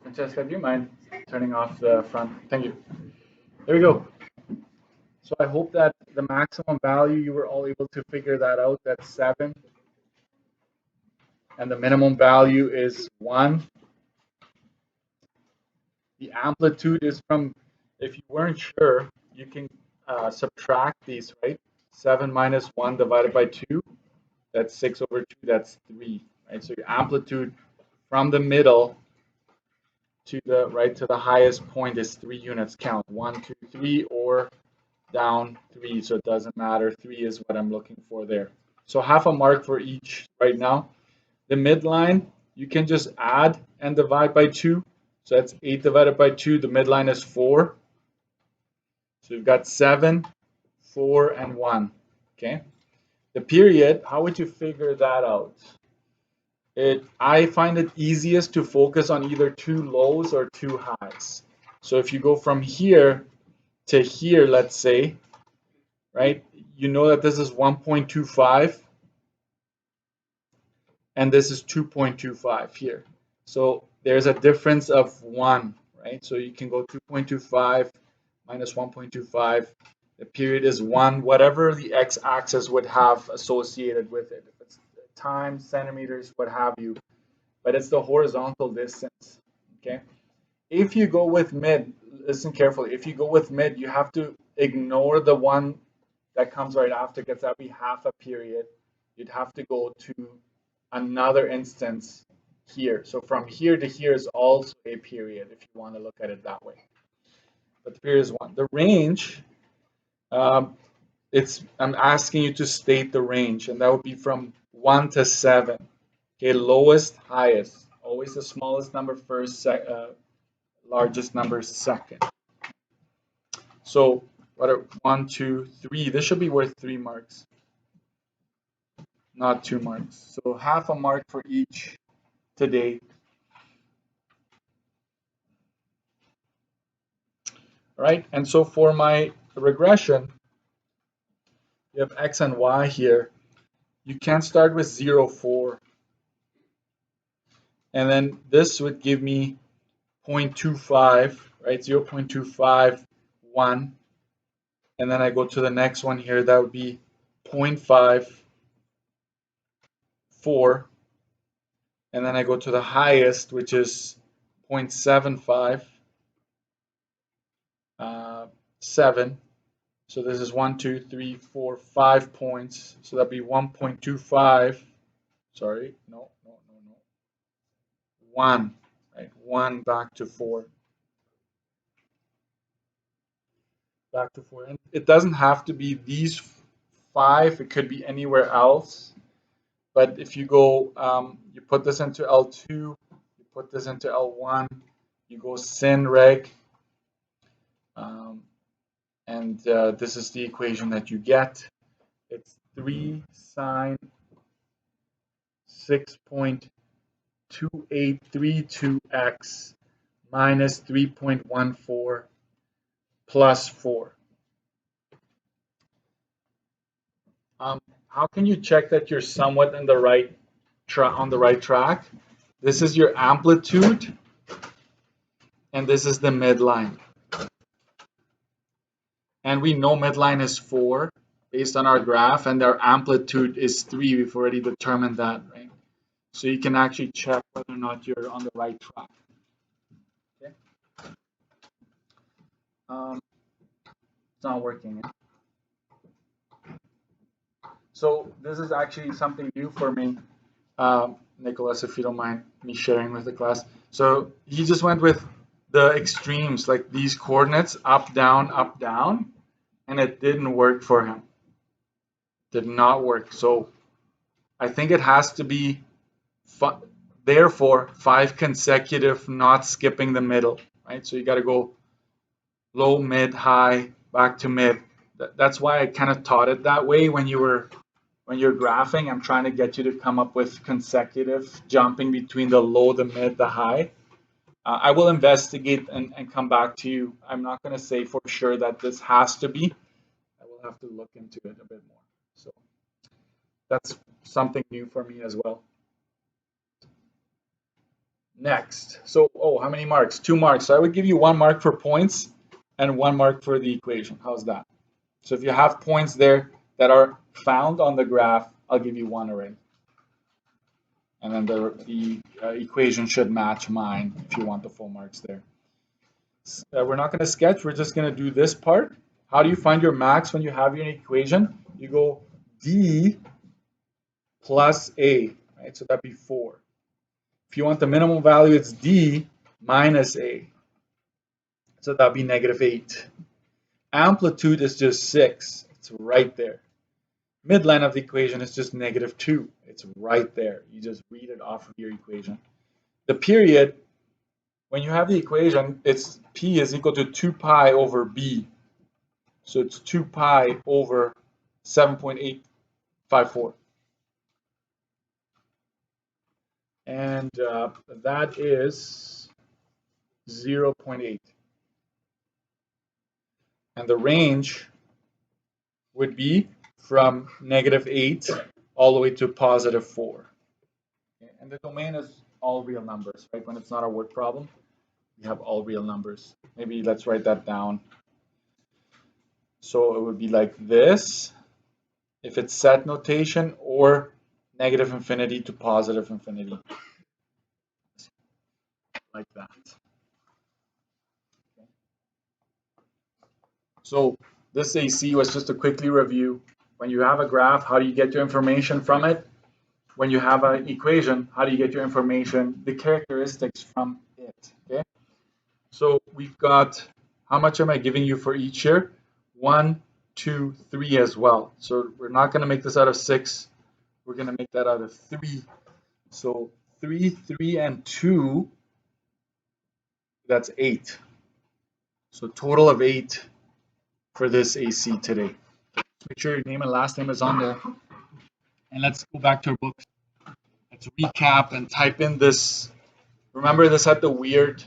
Francesca, do you mind turning off the front? Thank you. There we go. So I hope that the maximum value, you were all able to figure that out. That's 7. And the minimum value is 1. The amplitude is from, if you weren't sure, you can subtract these, right? 7 minus 1 divided by 2, that's 6 over 2, that's 3, right? So your amplitude from the middle to the right to the highest point is 3 units count. 1, 2, 3, or down 3, so it doesn't matter. 3 is what I'm looking for there. So half a mark for each right now. The midline, you can just add and divide by 2. So that's 8 divided by 2. The midline is 4. So you've got 7, 4, and 1. Okay. The period, how would you figure that out? I find it easiest to focus on either 2 lows or 2 highs. So if you go from here to here, let's say, right, you know that this is 1.25 and this is 2.25 here. So there's a difference of 1, right? So you can go 2.25 minus 1.25. The period is 1, whatever the x-axis would have associated with it. If it's time, centimeters, what have you. But it's the horizontal distance, okay? If you go with mid, listen carefully. If you go with mid, you have to ignore the one that comes right after, because that'd be half a period. You'd have to go to another instance here. So from here to here is also a period, if you want to look at it that way. But the period is 1. The range, I'm asking you to state the range, and that would be from 1 to 7. Okay, lowest, highest. Always the smallest number first, largest number second. So what are 1, 2, 3? This should be worth 3 marks, not 2 marks. So half a mark for each today. All right, and so for my regression, you have x and y here. You can start with 0, 4. And then this would give me 0.25, right? 0.25, 1. And then I go to the next one here, that would be 0.5, 4. And then I go to the highest, which is 0.75, 7. So this is 1, 2, 3, 4, 5 points. So that'd be 1.25. Sorry, no. 1, right? 1 back to 4. Back to 4. And it doesn't have to be these 5. It could be anywhere else. But if you go, you put this into L2, you put this into L1, you go sin reg, and this is the equation that you get. It's 3 sine 6.2832x minus 3.14 plus 4. How can you check that you're somewhat in the right on the right track? This is your amplitude, and this is the midline. And we know midline is 4 based on our graph, and our amplitude is 3. We've already determined that, right? So you can actually check whether or not you're on the right track. Okay. It's not working. So this is actually something new for me, Nicholas, if you don't mind me sharing with the class. So he just went with the extremes, like these coordinates, up, down, and it didn't work for him. Did not work. So I think it has to be, therefore, 5 consecutive, not skipping the middle, right? So you got to go low, mid, high, back to mid. That's why I kind of taught it that way when you're graphing. I'm trying to get you to come up with consecutive jumping between the low, the mid, the high. I will investigate and come back to you. I'm not going to say for sure that this has to be. I will have to look into it a bit more. So that's something new for me as well. Next, so, oh, how many marks? 2 marks. So I would give you 1 mark for points and 1 mark for the equation. How's that? So if you have points there that are found on the graph, I'll give you 1 already. And then the equation should match mine if you want the full marks there. We're not going to sketch, we're just going to do this part. How do you find your max when you have your equation? You go D plus A, right? So that'd be 4. If you want the minimum value, it's D minus A. So that'd be -8. Amplitude is just 6. It's right there. Midline of the equation is just -2. It's right there. You just read it off of your equation. The period, when you have the equation, it's P is equal to 2 pi over B. So it's 2 pi over 7.854. And that is 0.8. And the range would be from -8 all the way to +4. Okay. And the domain is all real numbers, right? When it's not a word problem, we have all real numbers. Maybe let's write that down. So it would be like this, if it's set notation, or -infinity to +infinity, like that. Okay. So this AC was just to quickly review. When you have a graph, how do you get your information from it? When you have an equation, how do you get your information, the characteristics from it? Okay. So we've got, how much am I giving you for each here? 1, 2, 3 as well. So we're not going to make this out of 6. We're going to make that out of 3. So 3, 3, and 2, that's 8. So total of 8 for this AC today. Make sure your name and last name is on there. And let's go back to our books. Let's recap and type in this. Remember, this had the weird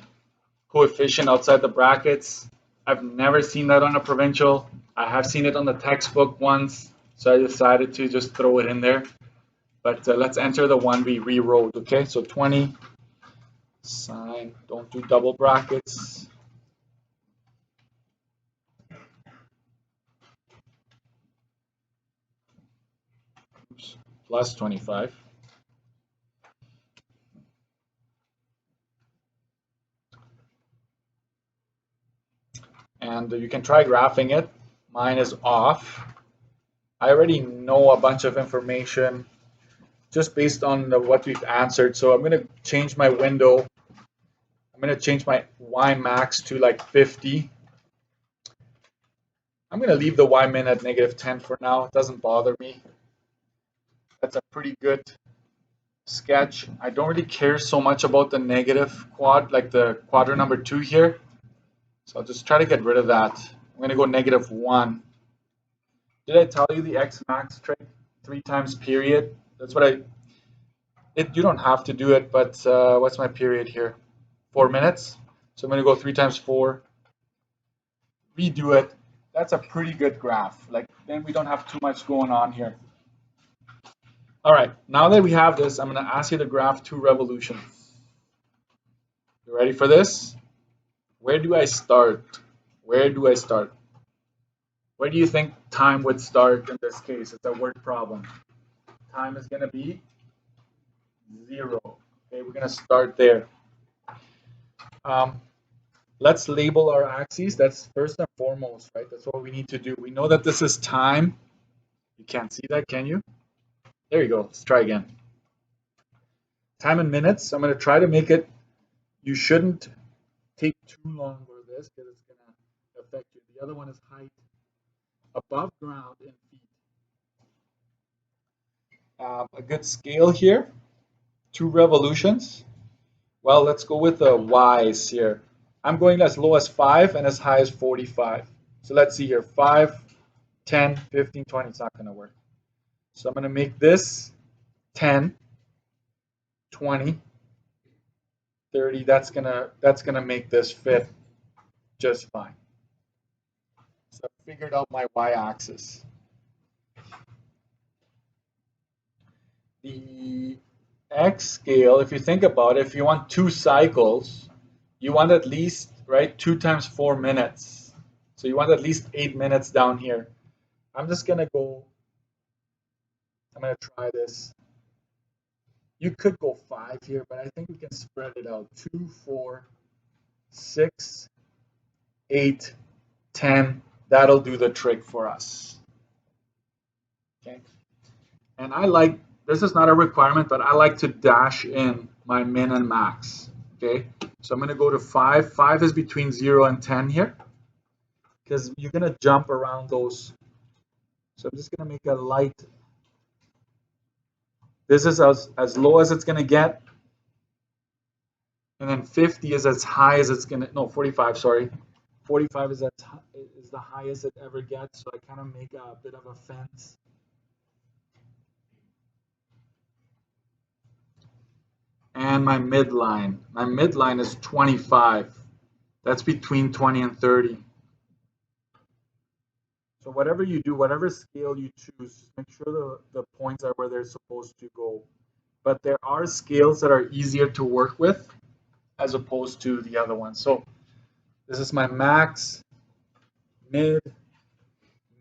coefficient outside the brackets. I've never seen that on a provincial. I have seen it on the textbook once, so I decided to just throw it in there. But let's enter the one we rewrote, okay? So 20, sine, don't do double brackets. Oops, plus 25. And you can try graphing it. Mine is off. I already know a bunch of information just based on what we've answered. So I'm going to change my window. I'm going to change my Y max to like 50. I'm going to leave the Y min at -10 for now. It doesn't bother me. That's a pretty good sketch. I don't really care so much about the negative quad, like the quadrant number 2 here. So I'll just try to get rid of that. I'm going to go -1. Did I tell you the X max trick? 3 times period. That's what you don't have to do it, but what's my period here? 4 minutes. So I'm going to go 3 times 4. Redo it. That's a pretty good graph. Like, then we don't have too much going on here. All right, now that we have this, I'm going to ask you to graph 2 revolutions. You ready for this? Where do I start? Where do I start? Where do you think time would start in this case? It's a word problem. Time is going to be 0. Okay, we're going to start there. Let's label our axes. That's first and foremost, right? That's what we need to do. We know that this is time. You can't see that, can you? There you go. Let's try again. Time in minutes. I'm going to try to make it. You shouldn't take too long for this because it's going to affect you. The other one is height above ground in feet. A good scale here. 2 revolutions. Well, let's go with the Y's here. I'm going as low as 5 and as high as 45. So let's see here. 5, 10, 15, 20. It's not going to work. So I'm going to make this 10, 20, 30. That's gonna make this fit just fine. So I figured out my y-axis. The X scale, if you think about it, if you want 2 cycles, you want at least, right, 2 times 4 minutes. So you want at least 8 minutes down here. I'm just going to go, I'm going to try this. You could go 5 here, but I think we can spread it out. 2, 4, 6, 8, 10. That'll do the trick for us. Okay. And I like, this is not a requirement, but I like to dash in my min and max. Okay. So I'm going to go to 5. 5 is between 0 and 10 here because you're going to jump around those. So I'm just going to make a light. This is as low as it's going to get. And then 50 is as high as it's going to, no, 45, sorry. 45 is the highest it ever gets. So I kind of make a bit of a fence. And my midline is 25. That's between 20 and 30. So whatever you do, whatever scale you choose, make sure the points are where they're supposed to go. But there are scales that are easier to work with as opposed to the other ones. So this is my max, mid,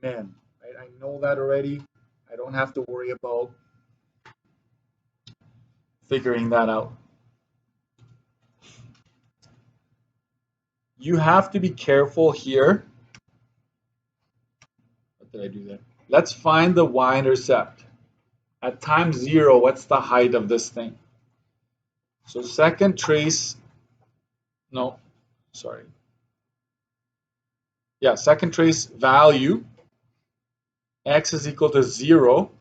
min. Right? I know that already. I don't have to worry about figuring that out. You have to be careful here. What did I do there? Let's find the y-intercept. At time 0, what's the height of this thing? So second trace, no, sorry. Yeah, second trace value, x is equal to 0.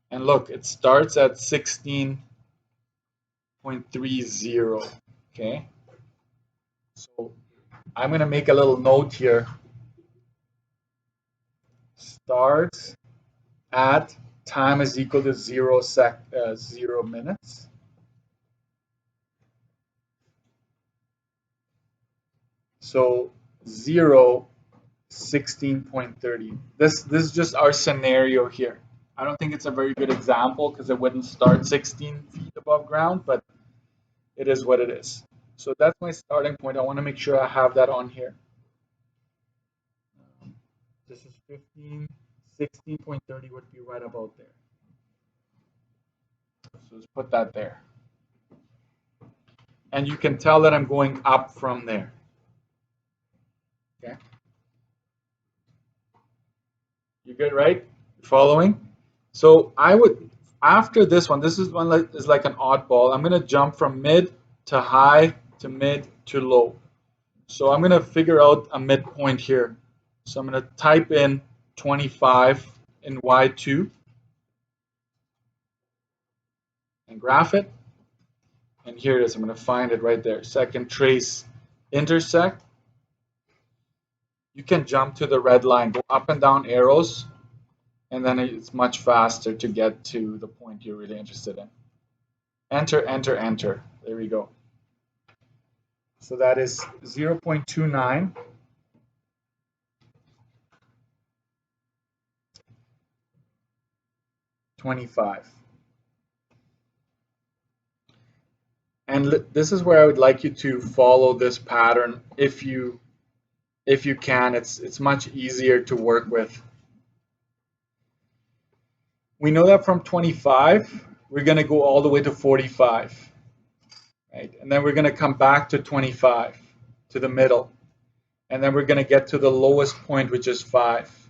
And look, it starts at 16.30, okay? So I'm going to make a little note here. Starts at time is equal to 0 minutes. So 0, 16.30. This is just our scenario here. I don't think it's a very good example because it wouldn't start 16 feet above ground, but it is what it is. So that's my starting point. I want to make sure I have that on here. This is 15, 16.30 would be right about there. So let's put that there. And you can tell that I'm going up from there. Okay. You good, right? Following? So I would, after this one, this is one that is like an oddball. I'm going to jump from mid to high to mid to low. So I'm going to figure out a midpoint here. So I'm going to type in 25 in Y2 and graph it. And here it is. I'm going to find it right there. Second trace intersect. You can jump to the red line, go up and down arrows, and then it's much faster to get to the point you're really interested in. Enter, enter, enter. There we go. So that is 0.29. And this is where I would like you to follow this pattern if you can. It's much easier to work with. We know that from 25 we're going to go all the way to 45, right? And then we're going to come back to 25 to the middle, and then we're going to get to the lowest point, which is 5.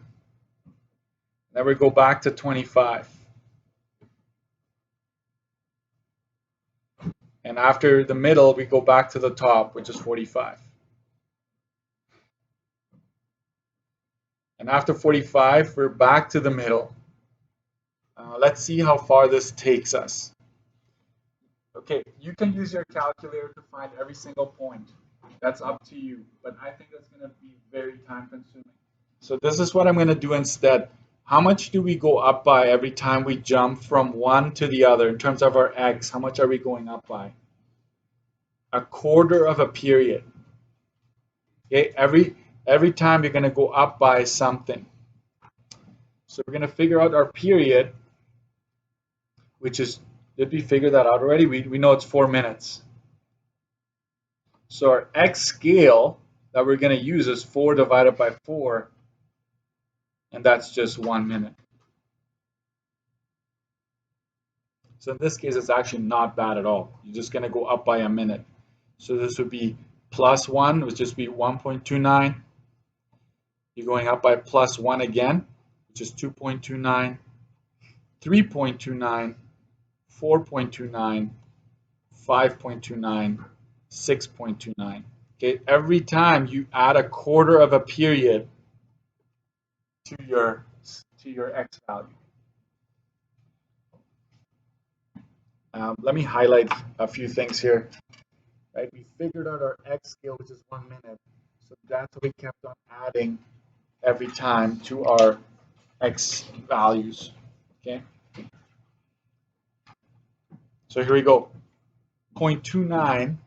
Then we go back to 25. And after the middle, we go back to the top, which is 45. And after 45, we're back to the middle. Let's see how far this takes us. Okay, you can use your calculator to find every single point. That's up to you, but I think that's going to be very time consuming. So this is what I'm going to do instead. How much do we go up by every time we jump from one to the other in terms of our x? How much are we going up by? A quarter of a period. Okay, every time you're going to go up by something. So we're going to figure out our period. which is, did we figure that out already? We know it's 4 minutes. So our x scale that we're going to use is 4 divided by 4, and that's just 1 minute. So in this case, it's actually not bad at all. You're just going to go up by a minute. So this would be plus 1, would just be 1.29. You're going up by plus 1 again, which is 2.29, 3.29, 4.29, 5.29, 6.29. Okay, every time you add a quarter of a period to your x value. Let me highlight a few things here. Right, we figured out our x scale, which is 1 minute. So that's what we kept on adding every time to our x values. Okay. So here we go. 0.29.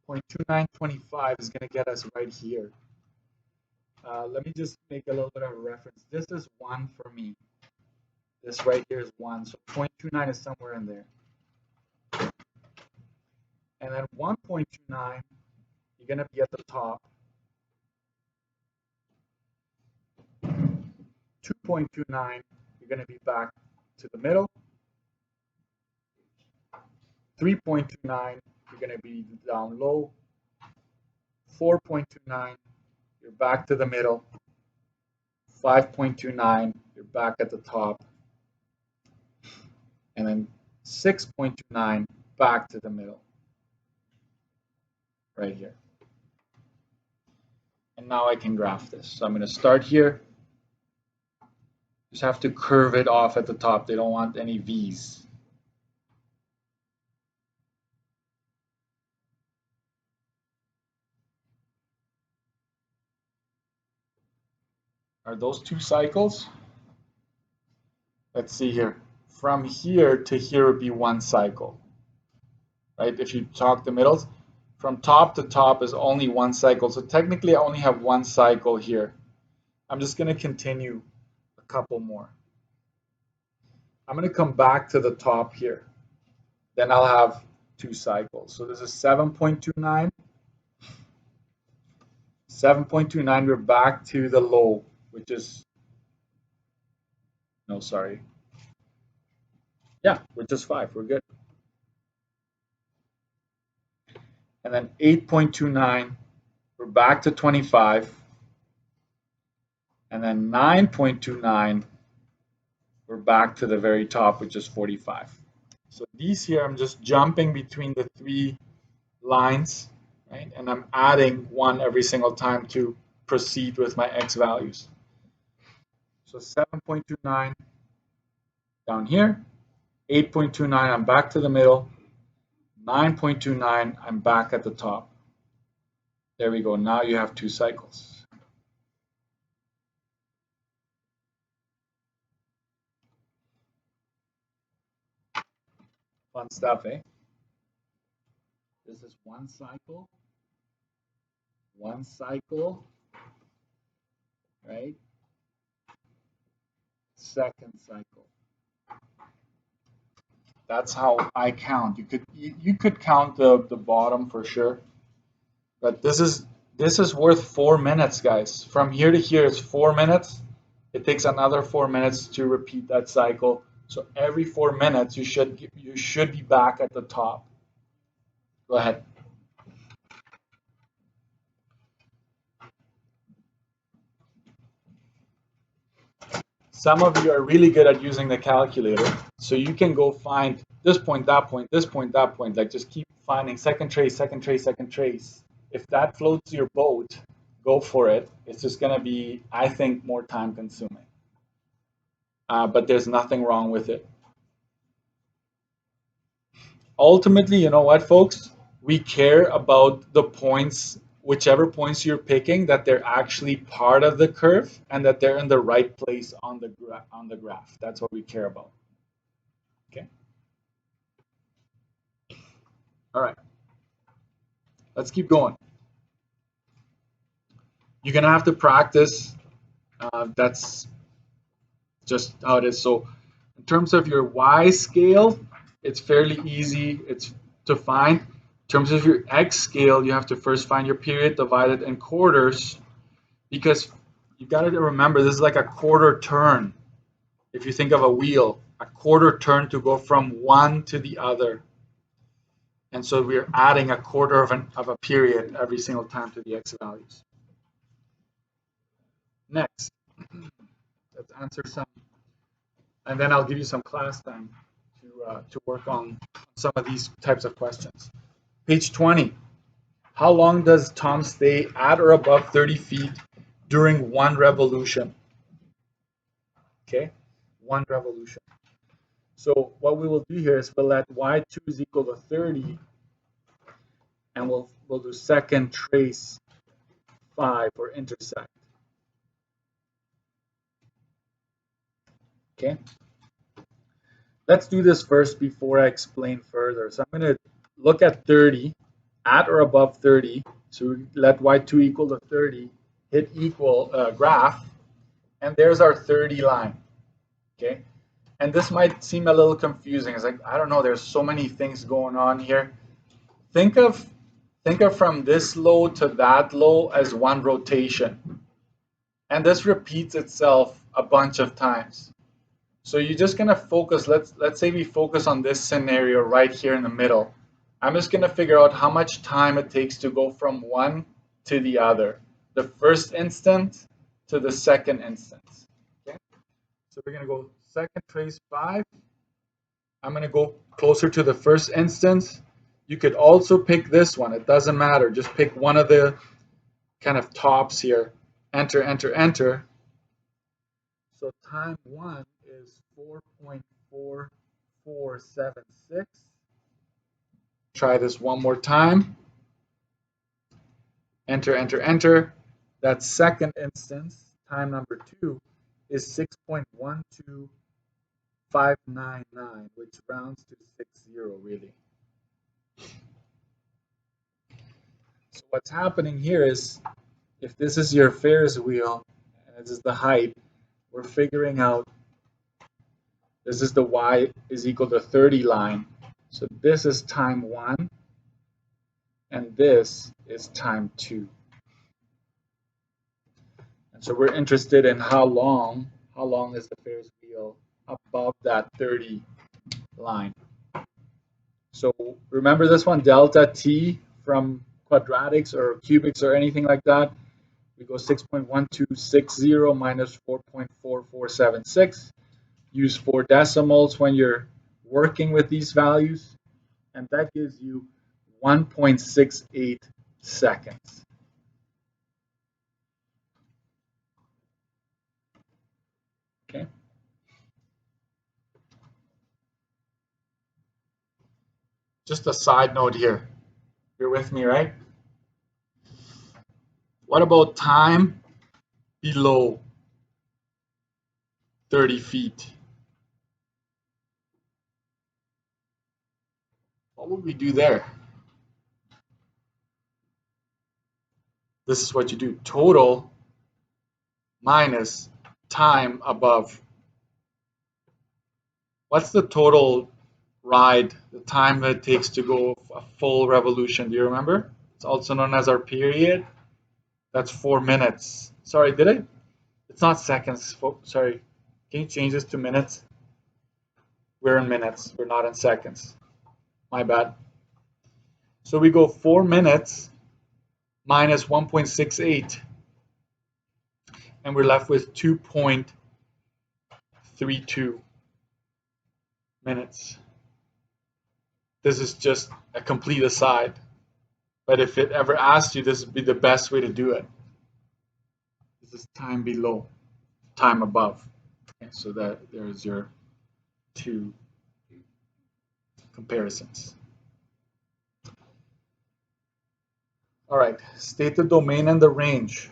0.2925 is going to get us right here. Let me just make a little bit of a reference. This is 1 for me. This right here is 1. So 0.29 is somewhere in there. And then 1.29, you're going to be at the top. 2.29, you're going to be back to the middle. 3.29, you're going to be down low. 4.29, you're back to the middle. 5.29, you're back at the top. And then 6.29, back to the middle. Right here. And now I can graph this. So I'm going to start here. Just have to curve it off at the top. They don't want any V's. Are those 2 cycles? Let's see here. From here to here would be 1 cycle. Right? If you talk the middles, from top to top is only 1 cycle. So technically I only have 1 cycle here. I'm just going to continue a couple more. I'm going to come back to the top here. Then I'll have 2 cycles. So this is 7.29. 7.29, we're back to the low, which is, no, sorry. Yeah, which is 5. We're good. And then 8.29, we're back to 25. And then 9.29, we're back to the very top, which is 45. So these here, I'm just jumping between the 3 lines, right? And I'm adding 1 every single time to proceed with my x values. So 7.29 down here, 8.29, I'm back to the middle, 9.29, I'm back at the top. There we go. Now you have 2 cycles. Fun stuff, eh? This is 1 cycle, 1 cycle, right? Second cycle. That's how I count. You could count the bottom for sure, but this is worth 4 minutes, guys. From here to here is 4 minutes. It takes another 4 minutes to repeat that cycle. So every 4 minutes you should be back at the top. Go ahead. Some of you are really good at using the calculator, so you can go find this point, that point, this point, that point. Like just keep finding second trace, second trace, second trace. If that floats your boat, go for it. It's just going to be, I think, more time consuming. But there's nothing wrong with it. Ultimately, you know what, folks? We care about the points, whichever points you're picking, that they're actually part of the curve and that they're in the right place on the graph. That's what we care about. Okay. All right. Let's keep going. You're gonna have to practice That's just how it is. So in terms of your y scale, it's fairly easy. It's to find. In terms of your x scale, you have to first find your period divided in quarters, because you got to remember this is like a quarter turn. If you think of a wheel, a quarter turn to go from one to the other. And so we're adding a quarter of a period every single time to the x values. Next, let's answer some, and then I'll give you some class time to work on some of these types of questions. Page 20. How long does Tom stay at or above 30 feet during one revolution? Okay, one revolution. So what we will do here is we'll let y2 is equal to 30, and we'll do second trace 5 or intersect. Okay. Let's do this first before I explain further. So I'm going to look at 30, at or above 30. So let y2 equal to 30, hit equal graph, and there's our 30 line. Okay. And this might seem a little confusing. It's like, I don't know, there's so many things going on here. Think of from this low to that low as one rotation. And this repeats itself a bunch of times. So you're just gonna focus, let's say we focus on this scenario right here in the middle. I'm just gonna figure out how much time it takes to go from one to the other. The first instant to the second instance. Okay? So we're gonna go second trace 5. I'm gonna go closer to the first instance. You could also pick this one, it doesn't matter. Just pick one of the kind of tops here. Enter, enter, enter. So time 1 is 4.4476. Try this one more time. Enter, enter, enter. That second instance, time number 2, is 6.12599, which rounds to 60 really. So what's happening here is, if this is your Ferris wheel, and this is the height, we're figuring out this is the y is equal to 30 line. So this is time 1, and this is time 2. And so we're interested in how long is the Ferris wheel above that 30 line. So remember this one, delta t from quadratics or cubics or anything like that. We go 6.1260 minus 4.4476. Use 4 decimals when you're working with these values, and that gives you 1.68 seconds. Okay. Just a side note here. You're with me, right? What about time below 30 feet? What would we do there? This is what you do. Total minus time above. What's the total ride, the time that it takes to go a full revolution? Do you remember? It's also known as our period. That's 4 minutes. Sorry, did I? It's not seconds. Sorry. Can you change this to minutes? We're in minutes. We're not in seconds. My bad. So we go 4 minutes minus 1.68, and we're left with 2.32 minutes. This is just a complete aside, but if it ever asked you, this would be the best way to do it. This is time below, time above. Okay, so that there's your 2 comparisons. All right, state the domain and the range.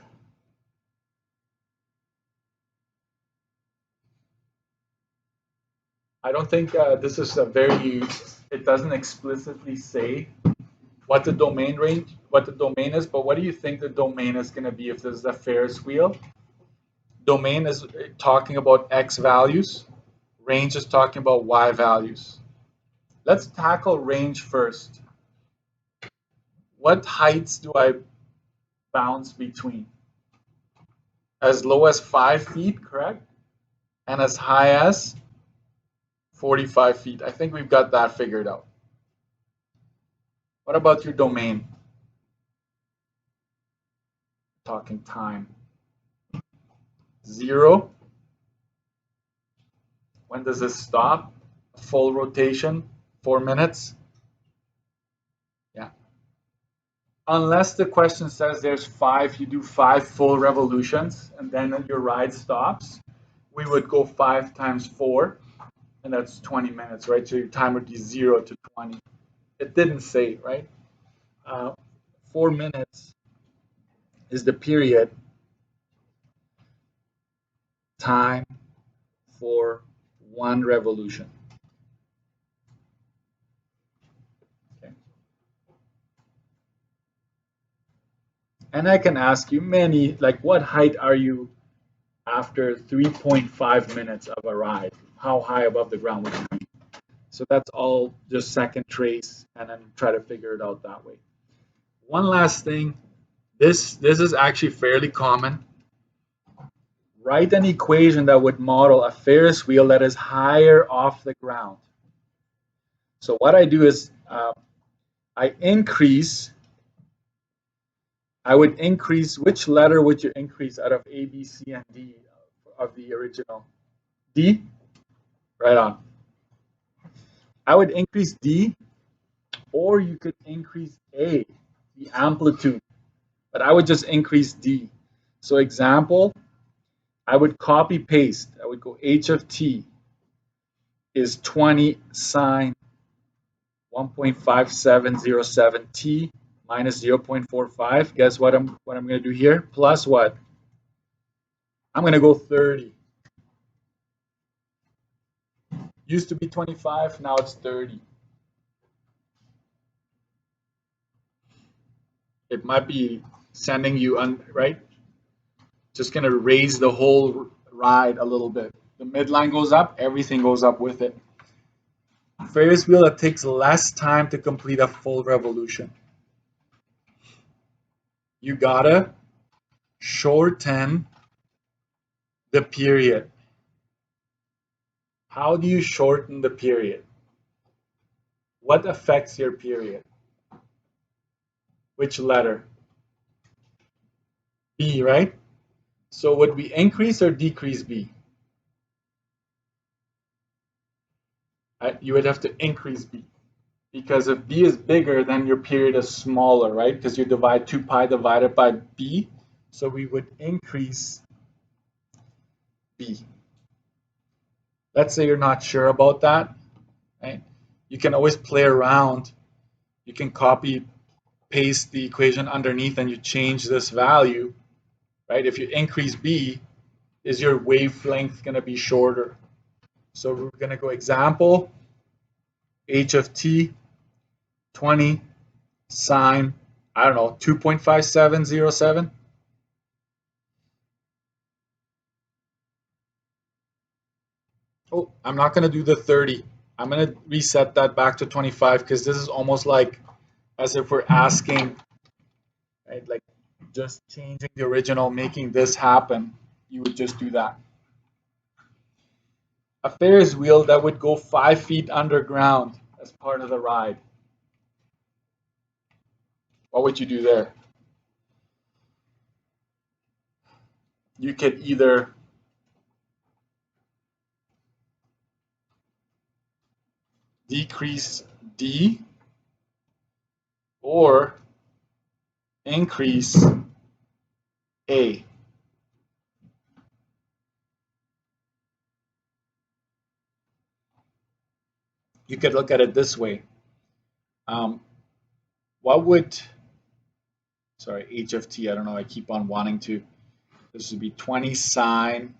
I don't think this is it doesn't explicitly say what the domain is, but what do you think the domain is going to be if this is a Ferris wheel? Domain is talking about X values. Range is talking about Y values. Let's tackle range first. What heights do I bounce between? As low as 5 feet, correct? And as high as 45 feet. I think we've got that figured out. What about your domain? Talking time. 0. When does this stop? Full rotation, 4 minutes. Yeah. Unless the question says there's 5, you do 5 full revolutions, and then your ride stops. We would go 5 times 4, and that's 20 minutes, right? So your time would be 0 to 20. It didn't say, right? 4 minutes is the period time for 1 revolution. Okay. And I can ask you many, like, what height are you after 3.5 minutes of a ride? How high above the ground would you be? So that's all just second trace, and then try to figure it out that way. One last thing, this is actually fairly common. Write an equation that would model a Ferris wheel that is higher off the ground. So what I do is I would increase, which letter would you increase out of A, B, C, and D of the original? D? Right on. I would increase D, or you could increase A, the amplitude, but I would just increase D. So example, I would copy paste. I would go H of T is 20 sine 1.5707 T minus 0.45. Guess what I'm going to do here? Plus what? I'm going to go 30. Used to be 25, now it's 30. It might be sending you on, right? Just going to raise the whole ride a little bit. The midline goes up, everything goes up with it. Ferris wheel that takes less time to complete a full revolution. You gotta shorten the period. How do you shorten the period? What affects your period? Which letter? B, right? So would we increase or decrease B? You would have to increase B. Because if B is bigger, then your period is smaller, right? Because you divide 2 pi divided by B. So we would increase B. Let's say you're not sure about that, right? You can always play around. You can copy, paste the equation underneath, and you change this value, right? If you increase B, is your wavelength going to be shorter? So we're going to go example, H of T, 20 sine, I don't know, 2.5707. Oh, I'm not going to do the 30. I'm going to reset that back to 25 because this is almost like as if we're asking, right? Like just changing the original, making this happen. You would just do that. A Ferris wheel that would go 5 feet underground as part of the ride. What would you do there? You could either decrease D or increase A. You could look at it this way. What would, sorry, H of T, I don't know, I keep on wanting to. This would be 20 sine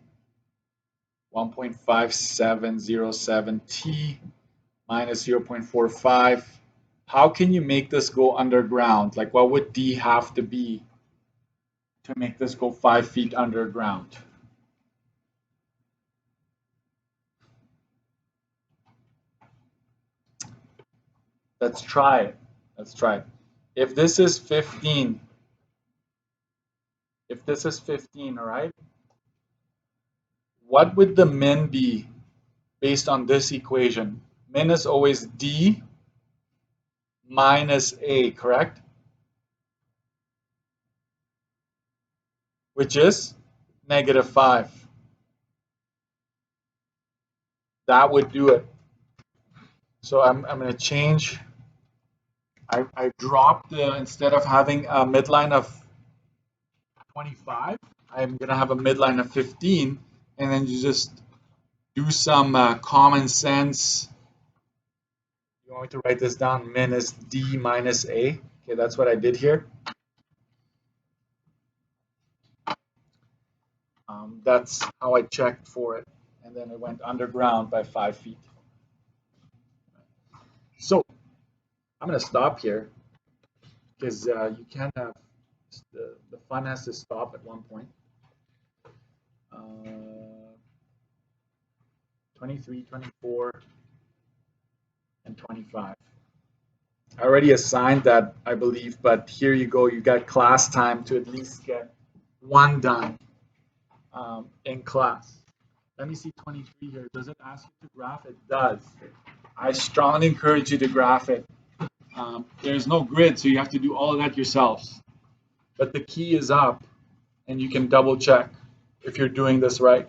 1.5707 T minus 0.45. How can you make this go underground? Like what would D have to be to make this go 5 feet underground? Let's try it. Let's try it. If this is 15, all right, what would the min be based on this equation? Min is always D minus A, correct? Which is -5. That would do it. So I'm going to change. I dropped instead of having a midline of 25, I'm going to have a midline of 15, and then you just do some common sense. You want me to write this down? Min is D minus A. Okay, that's what I did here. That's how I checked for it. And then it went underground by 5 feet. So I'm going to stop here because you can't have the fun has to stop at one point. 23, 24, and 25. I already assigned that, I believe, but here you go. You got class time to at least get one done in class. Let me see 23 here. Does it ask you to graph? It does. I strongly encourage you to graph it. There's no grid, so you have to do all of that yourselves. But the key is up, and you can double check if you're doing this right.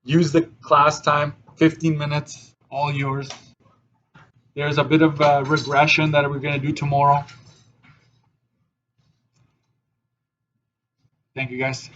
Use the class time, 15 minutes, all yours. There's a bit of regression that we're going to do tomorrow. Thank you, guys.